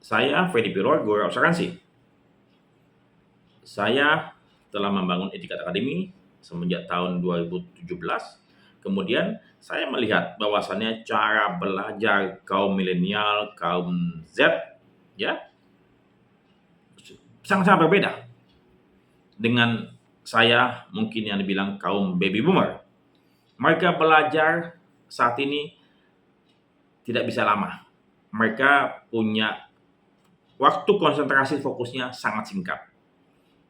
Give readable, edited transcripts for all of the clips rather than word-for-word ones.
Saya Freddy Piror, Guru Asuransi. Saya telah membangun Etikat Academy semenjak tahun 2017. Kemudian saya melihat bahwasannya cara belajar kaum milenial, kaum Z, ya, sangat-sangat berbeda dengan saya mungkin yang dibilang kaum baby boomer. Mereka belajar saat ini tidak bisa lama. Mereka punya waktu konsentrasi fokusnya sangat singkat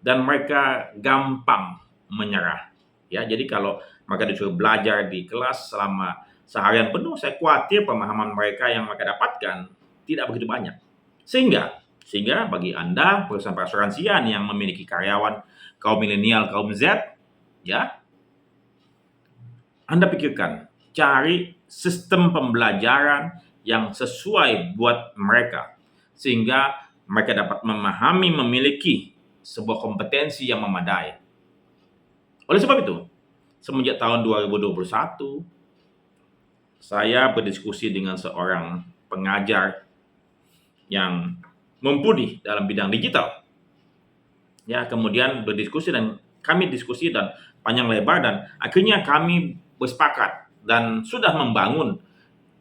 dan mereka gampang menyerah. Ya, jadi kalau mereka disuruh belajar di kelas selama seharian penuh, saya khawatir pemahaman mereka yang mereka dapatkan tidak begitu banyak. Sehingga bagi Anda perusahaan perasuransian yang memiliki karyawan kaum milenial, kaum Z, ya, Anda pikirkan cari sistem pembelajaran yang sesuai buat mereka sehingga mereka dapat memahami, memiliki sebuah kompetensi yang memadai. Oleh sebab itu, semenjak tahun 2021, saya berdiskusi dengan seorang pengajar yang mumpuni dalam bidang digital. Ya, kemudian kami diskusi dan panjang lebar dan akhirnya kami bersepakat dan sudah membangun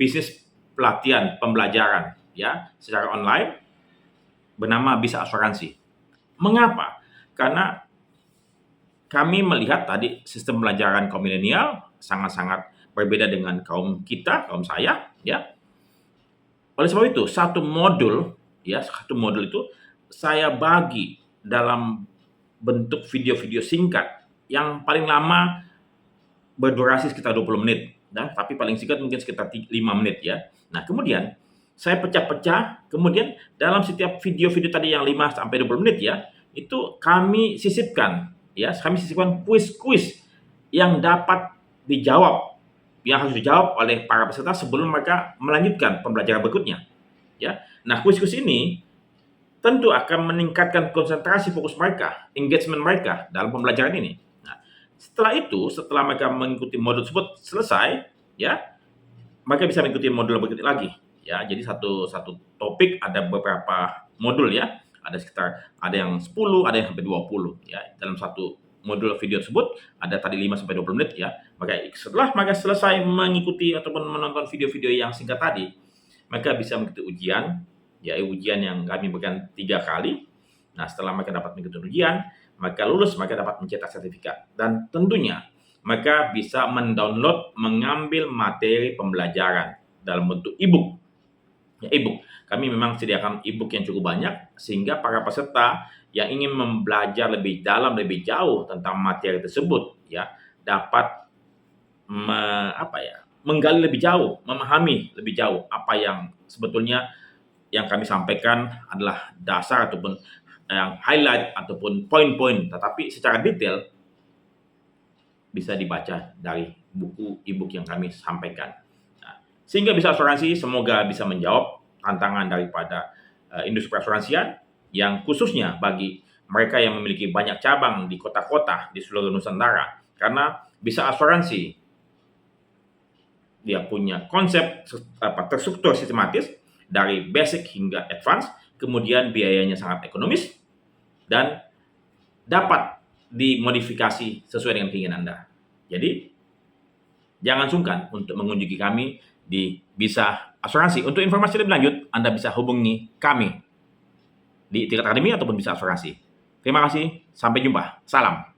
bisnis pelatihan pembelajaran ya secara online bernama Bisa Asuransi. Mengapa? Karena kami melihat tadi sistem pembelajaran kaum milenial sangat-sangat berbeda dengan kaum kita, kaum saya, ya. Oleh sebab itu, satu modul itu saya bagi dalam bentuk video-video singkat yang paling lama berdurasi sekitar 20 menit, tapi paling singkat mungkin sekitar 5 menit ya. Nah, kemudian saya pecah-pecah, kemudian dalam setiap video-video tadi yang 5 sampai 20 menit ya, itu kami sisipkan kuis-kuis yang dapat dijawab, yang harus dijawab oleh para peserta sebelum mereka melanjutkan pembelajaran berikutnya. Ya. Nah, kuis-kuis ini tentu akan meningkatkan konsentrasi fokus mereka, engagement mereka dalam pembelajaran ini. Nah, setelah mereka mengikuti modul tersebut selesai, ya, mereka bisa mengikuti modul berikutnya lagi. Ya, jadi satu topik ada beberapa modul ya. Ada yang 10, ada yang sampai 20 ya. Dalam satu modul video tersebut ada tadi 5 sampai 20 menit ya. Setelah mereka selesai mengikuti ataupun menonton video-video yang singkat tadi, mereka bisa mengikuti ujian yang kami berikan 3 kali. Nah, setelah mereka dapat mengikuti ujian, mereka lulus, mereka dapat mencetak sertifikat. Dan tentunya mereka bisa mendownload, mengambil materi pembelajaran dalam bentuk e-book. Ya, e-book. Kami memang sediakan e-book yang cukup banyak sehingga para peserta yang ingin belajar lebih dalam, lebih jauh tentang materi tersebut ya dapat menggali lebih jauh, memahami lebih jauh apa yang sebetulnya yang kami sampaikan adalah dasar ataupun yang highlight ataupun poin-poin, tetapi secara detail bisa dibaca dari buku e-book yang kami sampaikan. Nah, sehingga Bisa Asuransi semoga bisa menjawab tantangan daripada industri perasuransian yang khususnya bagi mereka yang memiliki banyak cabang di kota-kota di seluruh Nusantara. Karena Bisa Asuransi dia punya konsep terstruktur sistematis dari basic hingga advance, kemudian biayanya sangat ekonomis dan dapat dimodifikasi sesuai dengan keinginan Anda. Jadi, jangan sungkan untuk mengunjungi kami di Bisa Asuransi. Untuk informasi lebih lanjut, Anda bisa hubungi kami di Etikat Academy ataupun Bisa Asuransi. Terima kasih, sampai jumpa. Salam.